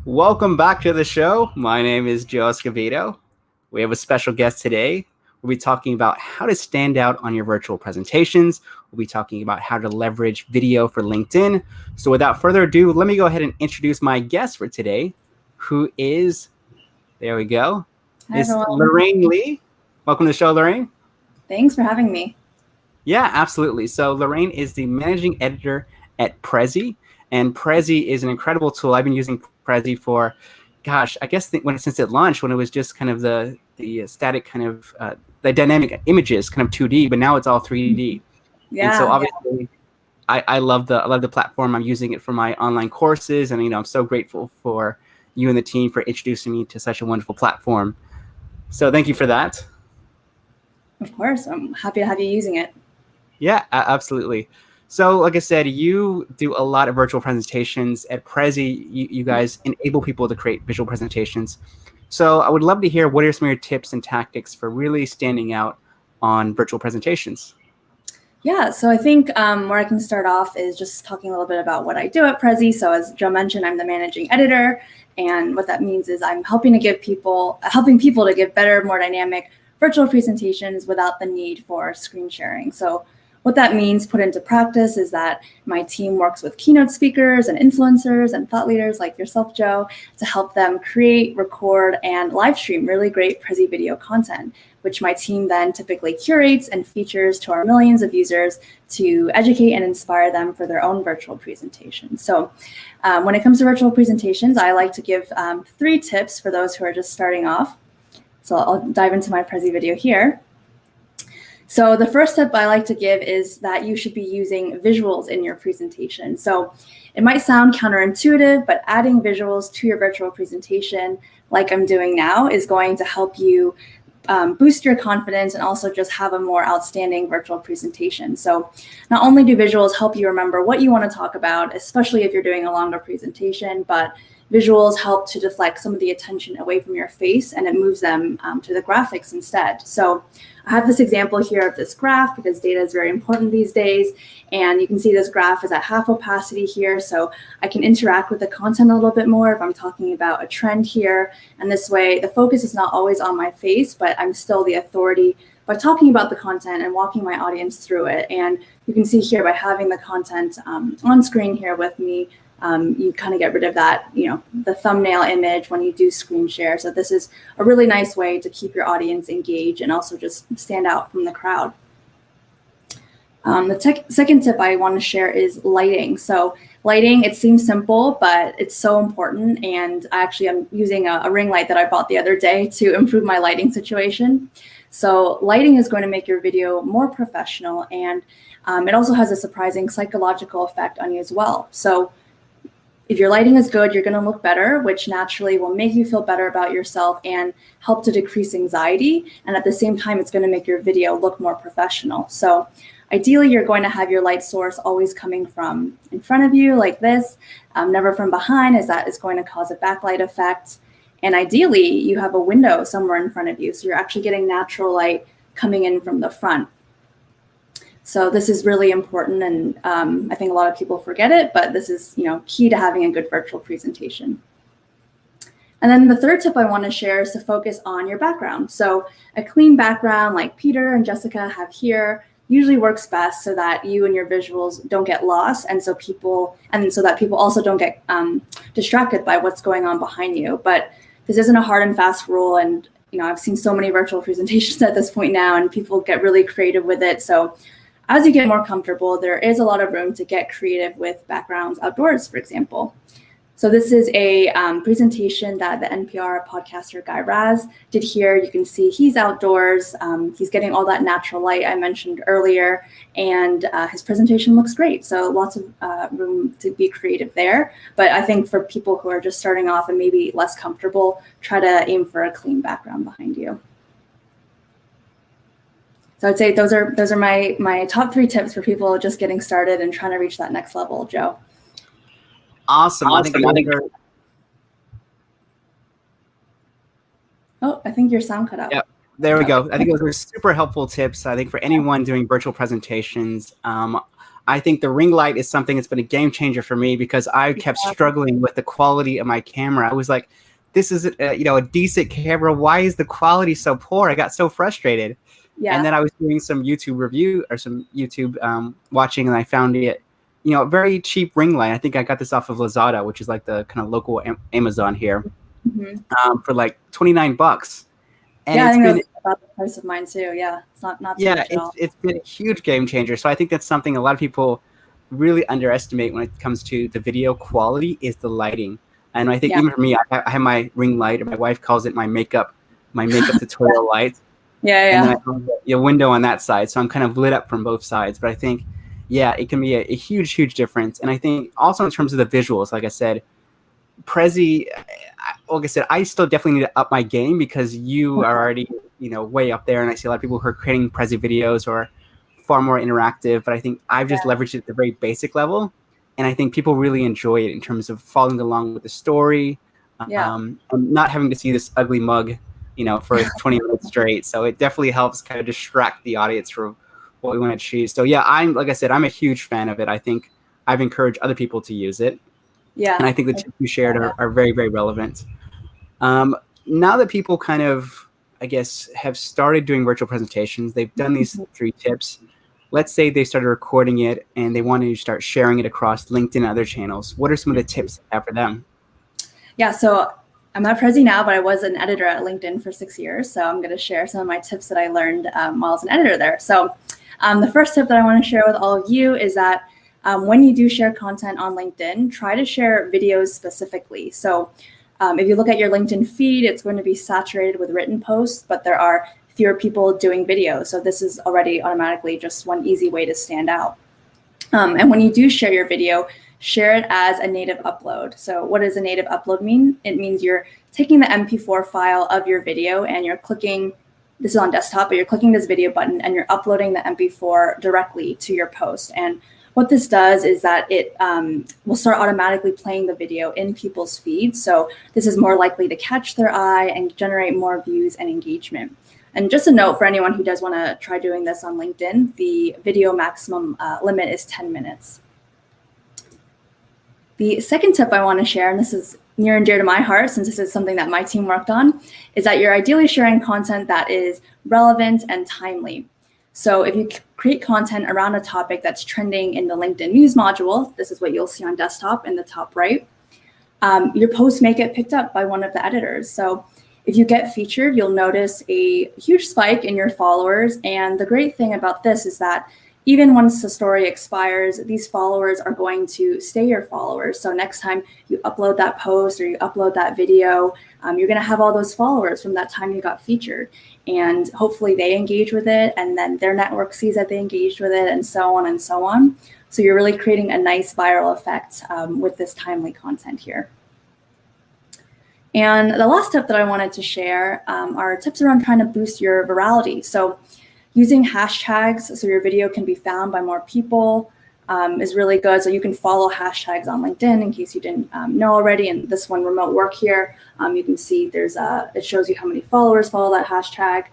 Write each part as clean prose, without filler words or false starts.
Welcome back to the show. My name is Joe Escovedo. We have a special guest today. We'll be talking about how to stand out on your virtual presentations. We'll be talking about how to leverage video for LinkedIn. So without further ado, let me go ahead and introduce my guest for today, who is, there we go, Hi, is everyone. Lorraine Lee. Welcome to the show, Lorraine. Thanks for having me. Yeah, absolutely. So Lorraine is the managing editor at Prezi, and Prezi is an incredible tool. I've been using Prezi for, gosh, I guess since it launched, when it was just kind of the static kind of the dynamic images, kind of 2D, but now it's all 3D. And so Yeah, obviously, I love the platform. I'm using it for my online courses, and I'm so grateful for you and the team for introducing me to such a wonderful platform. So thank you for that. of course. I'm happy to have you using it. Yeah, absolutely. So, like I said, you do a lot of virtual presentations at Prezi. You guys enable people to create visual presentations. So, I would love to hear what are some of your tips and tactics for really standing out on virtual presentations. Yeah, so I think where I can start off is just talking a little bit about what I do at Prezi. So as Joe mentioned, I'm the managing editor, and what that means is I'm helping people to give better, more dynamic virtual presentations without the need for screen sharing. So what that means put into practice is that my team works with keynote speakers and influencers and thought leaders like yourself, Joe, to help them create, record, and live stream really great Prezi video content, which my team then typically curates and features to our millions of users to educate and inspire them for their own virtual presentations. So when it comes to virtual presentations, I like to give 3 tips for those who are just starting off. So I'll dive into my Prezi video here. So the first tip I like to give is that you should be using visuals in your presentation. So it might sound counterintuitive, but adding visuals to your virtual presentation, like I'm doing now, is going to help you boost your confidence and also just have a more outstanding virtual presentation. So not only do visuals help you remember what you want to talk about, especially if you're doing a longer presentation, but visuals help to deflect some of the attention away from your face, and it moves them to the graphics instead. So I have this example here of this graph because data is very important these days. And you can see this graph is at half opacity here. So I can interact with the content a little bit more if I'm talking about a trend here. And this way, the focus is not always on my face, but I'm still the authority by talking about the content and walking my audience through it. And you can see here by having the content on screen here with me, you kind of get rid of that, the thumbnail image when you do screen share. So this is a really nice way to keep your audience engaged and also just stand out from the crowd. The second tip I want to share is lighting. So lighting, it seems simple, but it's so important. And actually, I'm using a ring light that I bought the other day to improve my lighting situation. So lighting is going to make your video more professional, and it also has a surprising psychological effect on you as well. So if your lighting is good, you're going to look better, which naturally will make you feel better about yourself and help to decrease anxiety. And at the same time, it's going to make your video look more professional. So ideally, you're going to have your light source always coming from in front of you like this, never from behind, as that is going to cause a backlight effect. And ideally, you have a window somewhere in front of you. So you're actually getting natural light coming in from the front. So this is really important, and I think a lot of people forget it, but this is key to having a good virtual presentation. And then the third tip I want to share is to focus on your background. So a clean background like Peter and Jessica have here usually works best so that you and your visuals don't get lost, and so that people also don't get distracted by what's going on behind you. But this isn't a hard and fast rule, and I've seen so many virtual presentations at this point now, and people get really creative with it. So as you get more comfortable, there is a lot of room to get creative with backgrounds outdoors, for example. So this is a presentation that the NPR podcaster Guy Raz did here. You can see he's outdoors. He's getting all that natural light I mentioned earlier, and his presentation looks great. So lots of room to be creative there. But I think for people who are just starting off and maybe less comfortable, try to aim for a clean background behind you. So I'd say those are my top 3 tips for people just getting started and trying to reach that next level, Joe. Awesome. I think your sound cut out. Yeah, there we go. I think those are super helpful tips. I think for anyone doing virtual presentations, I think the ring light is something that's been a game changer for me because I kept struggling with the quality of my camera. I was like, this is a decent camera. Why is the quality so poor? I got so frustrated. Yeah. And then I was doing some YouTube review or some YouTube watching, and I found it, a very cheap ring light. I think I got this off of Lazada, which is like the kind of local Amazon here, for like $29. And yeah, I it's think been that's about the price of mine too. Yeah, it's not too yeah, much at all. it's been a huge game changer. So I think that's something a lot of people really underestimate when it comes to the video quality is the lighting. And I think even for me, I have my ring light, and my wife calls it my makeup tutorial light. Yeah, And then I have a window on that side, so I'm kind of lit up from both sides. But I think, yeah, it can be a huge difference. And I think also in terms of the visuals, like I said, Prezi, like I said, I still definitely need to up my game because you are already, way up there. And I see a lot of people who are creating Prezi videos or far more interactive. But I think I've just leveraged it at the very basic level. And I think people really enjoy it in terms of following along with the story, and not having to see this ugly mug, for 20 minutes straight. So it definitely helps kind of distract the audience from what we want to choose. So yeah, like I said, I'm a huge fan of it. I think I've encouraged other people to use it. Yeah. And I think the tips you shared are very, very relevant. Now that people kind of, I guess, have started doing virtual presentations, they've done these 3 tips. Let's say they started recording it and they want to start sharing it across LinkedIn and other channels. What are some of the tips you have for them? Yeah, so I'm at Prezi now, but I was an editor at LinkedIn for 6 years. So I'm going to share some of my tips that I learned while I was an editor there. So the first tip that I want to share with all of you is that when you do share content on LinkedIn, try to share videos specifically. So if you look at your LinkedIn feed, it's going to be saturated with written posts, but there are fewer people doing videos. So this is already automatically just one easy way to stand out. And when you do share your video, share it as a native upload. So what does a native upload mean? It means you're taking the MP4 file of your video and you're clicking, this is on desktop, but you're clicking this video button and you're uploading the MP4 directly to your post. And what this does is that it will start automatically playing the video in people's feeds. So this is more likely to catch their eye and generate more views and engagement. And just a note for anyone who does want to try doing this on LinkedIn, the video maximum limit is 10 minutes. The second tip I want to share, and this is near and dear to my heart since this is something that my team worked on, is that you're ideally sharing content that is relevant and timely. So if you create content around a topic that's trending in the LinkedIn news module, this is what you'll see on desktop in the top right, your posts may get picked up by one of the editors. So if you get featured, you'll notice a huge spike in your followers. And the great thing about this is that even once the story expires, these followers are going to stay your followers. So next time you upload that post or you upload that video, you're going to have all those followers from that time you got featured. And hopefully they engage with it, and then their network sees that they engaged with it, and so on and so on. So you're really creating a nice viral effect with this timely content here. And the last tip that I wanted to share are tips around trying to boost your virality. So using hashtags so your video can be found by more people is really good. So you can follow hashtags on LinkedIn in case you didn't know already. And this one, remote work here, you can see it shows you how many followers follow that hashtag.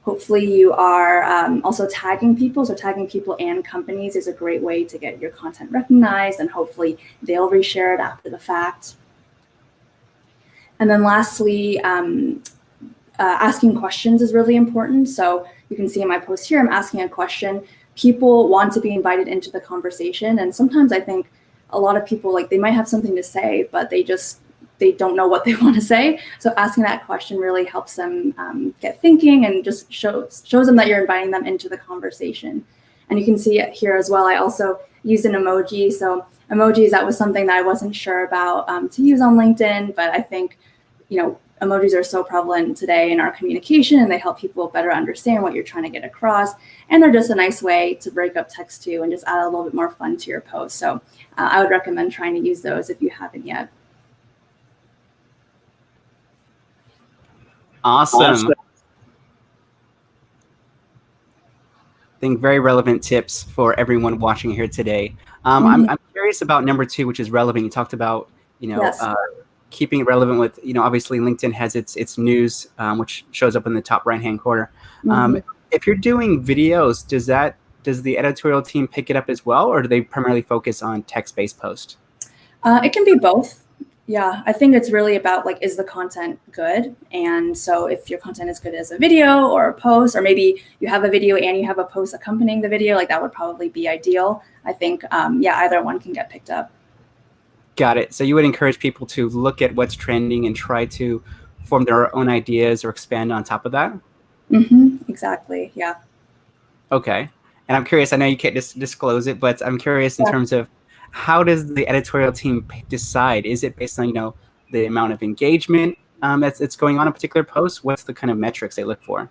Hopefully you are also tagging people. So tagging people and companies is a great way to get your content recognized, and hopefully they'll reshare it after the fact. And then lastly, asking questions is really important. So you can see in my post here, I'm asking a question. People want to be invited into the conversation. And sometimes I think a lot of people, they might have something to say, but they don't know what they want to say. So asking that question really helps them get thinking and just shows them that you're inviting them into the conversation. And you can see it here as well. I also used an emoji. So emojis, that was something that I wasn't sure about to use on LinkedIn, but I think, emojis are so prevalent today in our communication, and they help people better understand what you're trying to get across. And they're just a nice way to break up text too and just add a little bit more fun to your post. So I would recommend trying to use those if you haven't yet. Awesome. I think very relevant tips for everyone watching here today. I'm curious about number 2, which is relevant. You talked about, Yes. Keeping it relevant with, obviously LinkedIn has its news, which shows up in the top right-hand corner. If you're doing videos, does the editorial team pick it up as well, or do they primarily focus on text-based posts? It can be both. Yeah, I think it's really about like, is the content good? And so if your content is good as a video or a post, or maybe you have a video and you have a post accompanying the video, like that would probably be ideal. I think, yeah, either one can get picked up. Got it. So you would encourage people to look at what's trending and try to form their own ideas or expand on top of that? Exactly, yeah. Okay. And I'm curious, I know you can't disclose it, but I'm curious in terms of how does the editorial team decide? Is it based on, the amount of engagement that's going on a particular post? What's the kind of metrics they look for?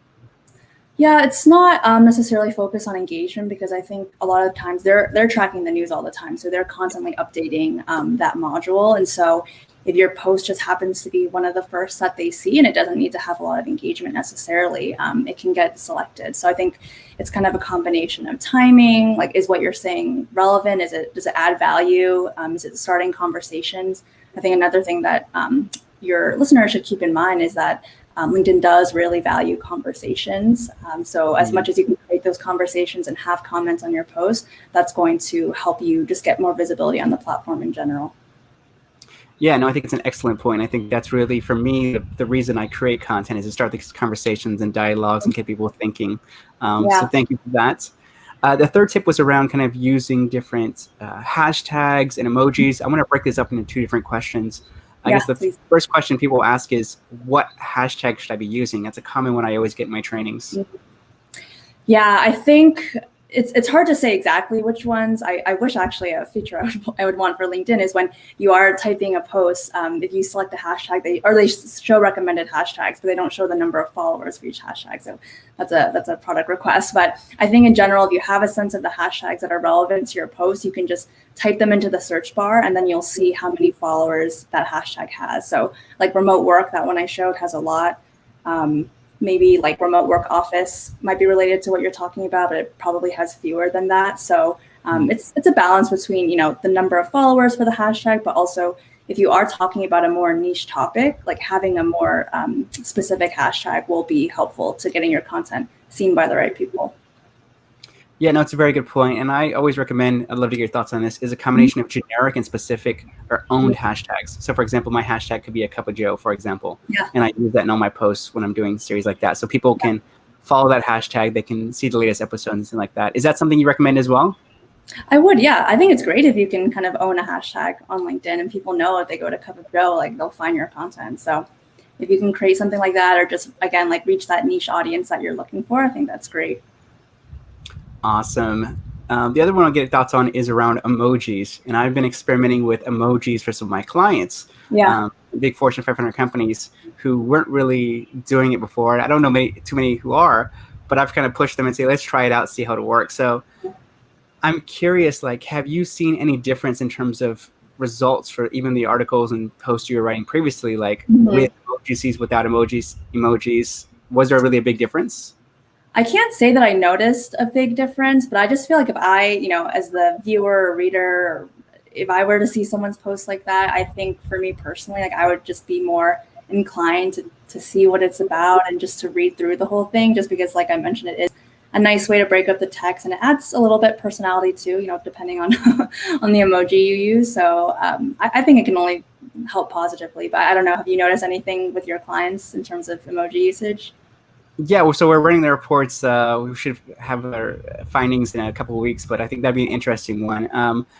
Yeah, it's not necessarily focused on engagement, because I think a lot of times they're tracking the news all the time. So they're constantly updating that module. And so if your post just happens to be one of the first that they see and it doesn't need to have a lot of engagement necessarily, it can get selected. So I think it's kind of a combination of timing, like, is what you're saying relevant? Does it add value? Is it starting conversations? I think another thing that your listeners should keep in mind is that LinkedIn does really value conversations. So as much as you can create those conversations and have comments on your post, that's going to help you just get more visibility on the platform in general. Yeah, no, I think it's an excellent point. I think that's really, for me, the reason I create content is to start these conversations and dialogues and get people thinking. So thank you for that. The third tip was around kind of using different hashtags and emojis. I want to break this up into two different questions. I guess the first question people ask is, what hashtag should I be using? That's a common one I always get in my trainings. Yeah, I think it's hard to say exactly which ones. I wish actually a feature I would want for LinkedIn is when you are typing a post, if you select a hashtag, they show recommended hashtags, but they don't show the number of followers for each hashtag. So that's a product request. But I think in general, if you have a sense of the hashtags that are relevant to your post, you can just type them into the search bar, and then you'll see how many followers that hashtag has. So like remote work, that one I showed has a lot. Maybe like remote work office might be related to what you're talking about, but it probably has fewer than that. So it's a balance between, the number of followers for the hashtag, but also if you are talking about a more niche topic, like having a more specific hashtag will be helpful to getting your content seen by the right people. Yeah, no, it's a very good point. And I always recommend, I'd love to get your thoughts on this, is a combination of generic and specific or owned hashtags. So for example, my hashtag could be a cup of Joe, for example. And I use that in all my posts when I'm doing series like that. So people can follow that hashtag, they can see the latest episodes and things like that. Is that something you recommend as well? I would, yeah. I think it's great if you can kind of own a hashtag on LinkedIn and people know if they go to Cup of Joe, like they'll find your content. So if you can create something like that, or just, again, like reach that niche audience that you're looking for, I think that's great. Awesome. The other one I'll get thoughts on is around emojis. And I've been experimenting with emojis for some of my clients. Big Fortune 500 companies who weren't really doing it before. I don't know too many who are, but I've kind of pushed them and say, let's try it out, see how it works. So I'm curious, like, have you seen any difference in terms of results for even the articles and posts you were writing previously, like with emojis, without emojis? Was there really a big difference? I can't say that I noticed a big difference, but I just feel like if I, as the viewer or reader, or if I were to see someone's post like that, I think for me personally, like I would just be more inclined to see what it's about and just to read through the whole thing, just because, like I mentioned, it is a nice way to break up the text, and it adds a little bit personality too, depending on on the emoji you use. So I think it can only help positively, but I don't know. Have you noticed anything with your clients in terms of emoji usage? Yeah, well, so we're running the reports. We should have our findings in a couple of weeks, but I think that'd be an interesting one.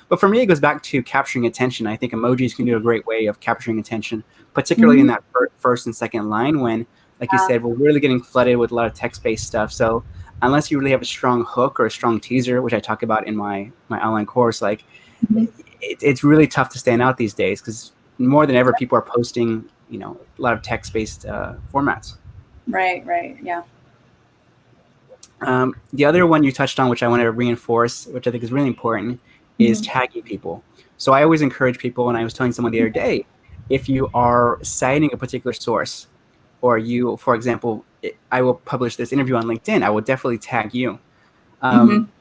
But for me, it goes back to capturing attention. I think emojis can do a great way of capturing attention, particularly in that first and second line when, like you said, we're really getting flooded with a lot of text-based stuff. So unless you really have a strong hook or a strong teaser, which I talk about in my online course, like it's really tough to stand out these days because more than ever, people are posting, a lot of text-based formats. Right, yeah. The other one you touched on, which I want to reinforce, which I think is really important, is tagging people. So I always encourage people, and I was telling someone the other day, if you are citing a particular source, or you, for example, I will publish this interview on LinkedIn, I will definitely tag you. I'm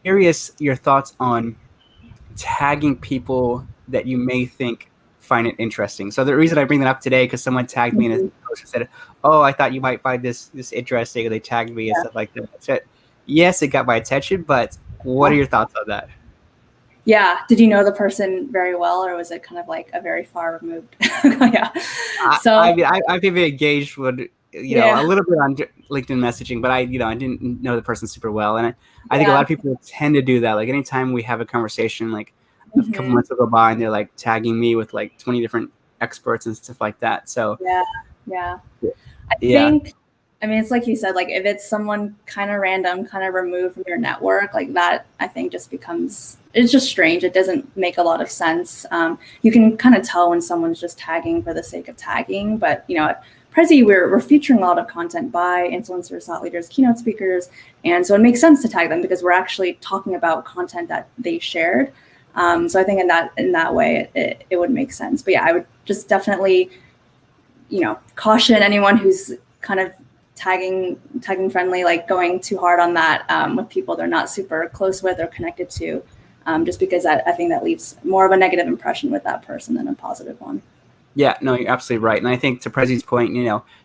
curious your thoughts on tagging people that you may think find it interesting. So the reason I bring that up today, because someone tagged me in a post and said, "Oh, I thought you might find this interesting," or they tagged me and stuff like that. So yes, it got my attention, but what are your thoughts on that? Yeah. Did you know the person very well, or was it kind of like a very far removed? Yeah. So I mean, I've been engaged with, a yeah, little bit on LinkedIn messaging, but I didn't know the person super well. And I think a yeah. lot of people tend to do that. Like anytime we have a conversation, like a couple Hmm. months will go by and they're like tagging me with like 20 different experts and stuff like that. So Yeah. Yeah. I yeah, think, I mean, it's like you said, like if it's someone kind of random, kind of removed from your network, like that, I think just becomes, it's just strange. It doesn't make a lot of sense. You can kind of tell when someone's just tagging for the sake of tagging, but at Prezi, we're featuring a lot of content by influencers, thought leaders, keynote speakers. And so it makes sense to tag them because we're actually talking about content that they shared. So I think in that way, it would make sense. But yeah, I would just definitely caution anyone who's kind of tagging friendly, like going too hard on that with people they're not super close with or connected to, just because I think that leaves more of a negative impression with that person than a positive one. yeah, no, you're absolutely right. And I think to Prezi's point,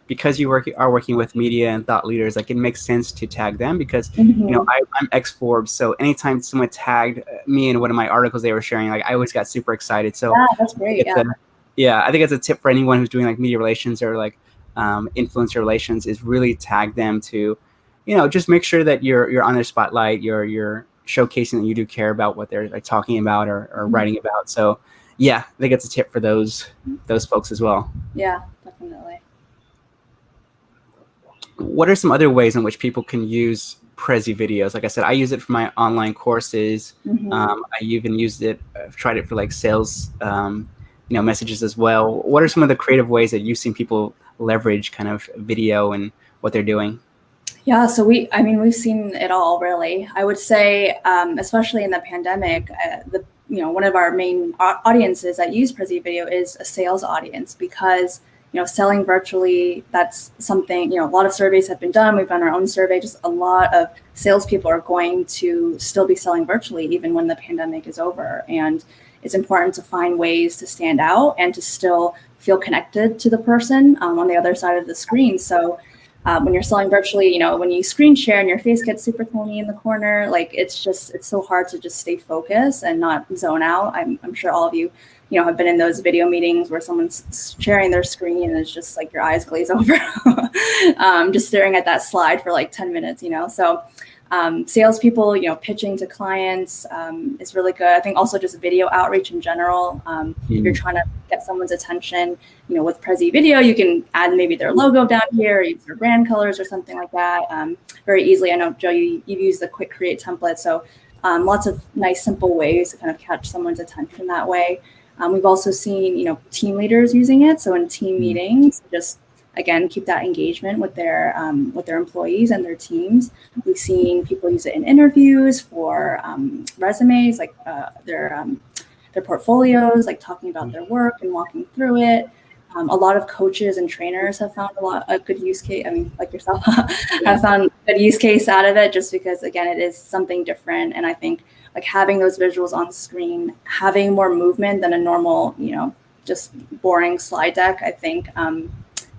because you are working with media and thought leaders, like it makes sense to tag them because, Mm-hmm. I'm ex-Forbes. So anytime someone tagged me in one of my articles they were sharing, like I always got super excited. So Yeah, that's I think great. Yeah. I think it's a tip for anyone who's doing like media relations or like influencer relations is really tag them to, just make sure that you're on their spotlight, you're showcasing that you do care about what they're like talking about or writing about. So yeah, I think it's a tip for those folks as well. Yeah, definitely. What are some other ways in which people can use Prezi videos? Like I said, I use it for my online courses. Mm-hmm. I even used it, I've tried it for like sales, messages as well. What are some of the creative ways that you've seen people leverage kind of video and what they're doing? Yeah, so we've seen it all really. I would say, especially in the pandemic, one of our main audiences that use Prezi Video is a sales audience because selling virtually, that's something, a lot of surveys have been done. We've done our own survey. Just a lot of salespeople are going to still be selling virtually even when the pandemic is over, and it's important to find ways to stand out and to still feel connected to the person on the other side of the screen. So when you're selling virtually, when you screen share and your face gets super tiny in the corner, like it's so hard to just stay focused and not zone out. I'm sure all of you, have been in those video meetings where someone's sharing their screen and it's just like your eyes glaze over, just staring at that slide for like 10 minutes, So salespeople, pitching to clients is really good. I think also just video outreach in general. If you're trying to get someone's attention, with Prezi Video, you can add maybe their logo down here, or use their brand colors or something like that very easily. I know, Joe, you've used the quick create template. So lots of nice, simple ways to kind of catch someone's attention that way. We've also seen, team leaders using it. So in team meetings, just again, keep that engagement with their employees and their teams. We've seen people use it in interviews for resumes, like their portfolios, like talking about their work and walking through it. A lot of coaches and trainers have found a good use case. I mean, like yourself, have found a good use case out of it, just because again, it is something different. And I think like having those visuals on screen, having more movement than a normal, just boring slide deck, I think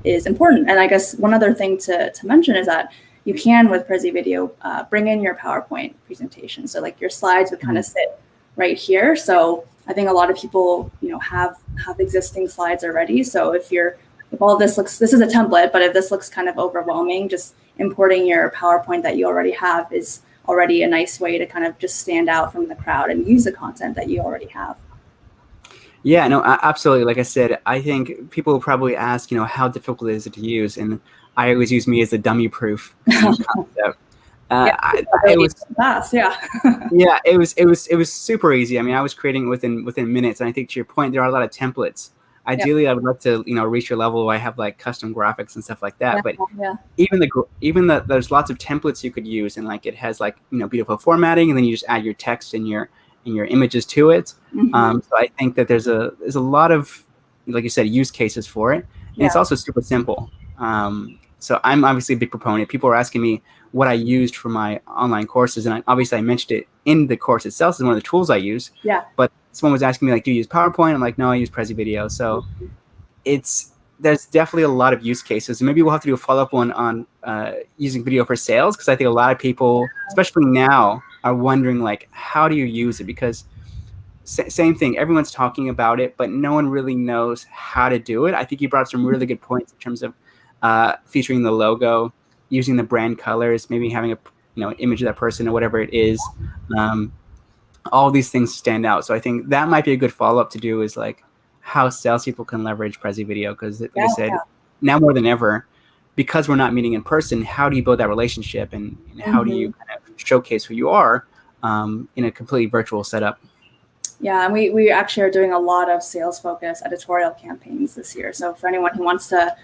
is important. And I guess one other thing to mention is that you can, with Prezi Video, bring in your PowerPoint presentation. So like your slides would kind of sit right here. So I think a lot of people, have existing slides already. So if all this is a template, but if this looks kind of overwhelming, just importing your PowerPoint that you already have is already a nice way to kind of just stand out from the crowd and use the content that you already have. Yeah, no, absolutely. Like I said, I think people will probably ask, how difficult is it to use? And I always use me as a dummy proof concept. It was fast, yeah. Yeah, it was super easy. I mean, I was creating within minutes. And I think to your point, there are a lot of templates. Ideally, I would love to, reach your level where I have like custom graphics and stuff like that. But there's lots of templates you could use, and like it has like beautiful formatting, and then you just add your text and your images to it. So I think that there's a lot of, like you said, use cases for it, and it's also super simple. So I'm obviously a big proponent. People are asking me what I used for my online courses, and obviously I mentioned it in the course itself as one of the tools I use. Yeah. But someone was asking me like, do you use PowerPoint? I'm like, no, I use Prezi Video. So it's there's definitely a lot of use cases. Maybe we'll have to do a follow-up one on using video for sales, because I think a lot of people, especially now, are wondering like, how do you use it? Because same thing, everyone's talking about it, but no one really knows how to do it. I think you brought up some really good points in terms of featuring the logo, using the brand colors, maybe having a image of that person or whatever it is. All these things stand out. So I think that might be a good follow-up to do, is like how salespeople can leverage Prezi Video, because like I said, now more than ever, because we're not meeting in person, how do you build that relationship, and how do you kind of showcase who you are in a completely virtual setup? Yeah, and we actually are doing a lot of sales-focused editorial campaigns this year. So for anyone who wants to,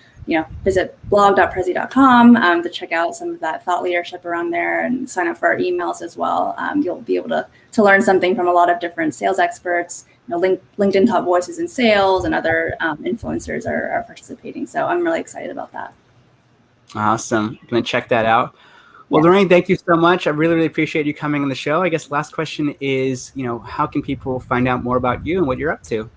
visit blog.prezi.com to check out some of that thought leadership around there and sign up for our emails as well. You'll be able to learn something from a lot of different sales experts. LinkedIn top voices in sales and other influencers are participating. So I'm really excited about that. Awesome. I'm going to check that out. Well, Lorraine, thank you so much. I really, really appreciate you coming on the show. I guess last question is, how can people find out more about you and what you're up to?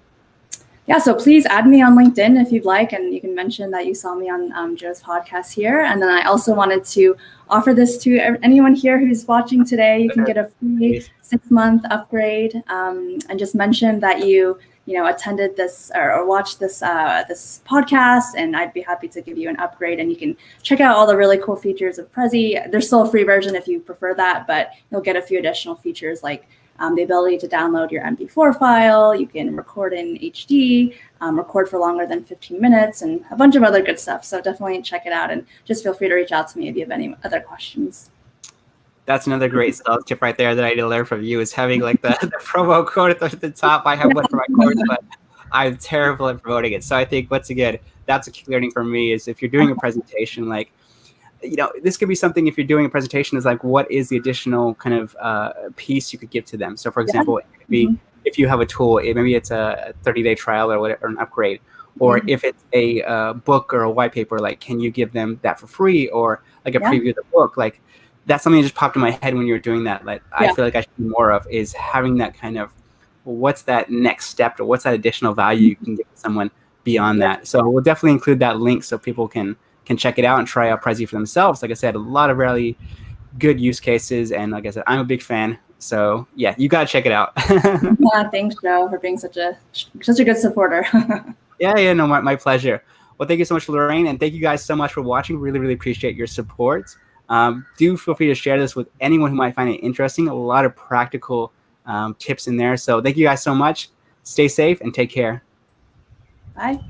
Yeah, so please add me on LinkedIn if you'd like, and you can mention that you saw me on Joe's podcast here. And then I also wanted to offer this to anyone here who's watching today. You can get a free 6-month upgrade, and just mention that you attended this or watched this podcast, and I'd be happy to give you an upgrade. And you can check out all the really cool features of Prezi. There's still a free version if you prefer that, but you'll get a few additional features like the ability to download your MP4 file. You can record in HD, record for longer than 15 minutes, and a bunch of other good stuff. So definitely check it out, and just feel free to reach out to me if you have any other questions. That's another great sales tip right there that I need to learn from you, is having like the promo code at the top. I have one for my course, but I'm terrible at promoting it. So I think, once again, that's a key learning for me, is if you're doing a presentation, like, this could be something, if you're doing a presentation, is like, what is the additional kind of piece you could give to them? So for example, it could be, if you have a tool, maybe it's a 30-day trial or whatever, or an upgrade, or if it's a book or a white paper, like, can you give them that for free, or like a preview of the book? Like, that's something that just popped in my head when you were doing that. Like, I feel like I should do more of, is having that kind of, what's that next step, or what's that additional value you can give to someone beyond that. So we'll definitely include that link so people can check it out and try out Prezi for themselves. Like I said, a lot of really good use cases, and like I said, I'm a big fan. So yeah, you got to check it out. Thanks, Joe, for being such a good supporter. Yeah, no, my pleasure. Well, thank you so much, Lorraine, and thank you guys so much for watching. Really, really appreciate your support. Do feel free to share this with anyone who might find it interesting. A lot of practical tips in there. So thank you guys so much. Stay safe and take care. Bye.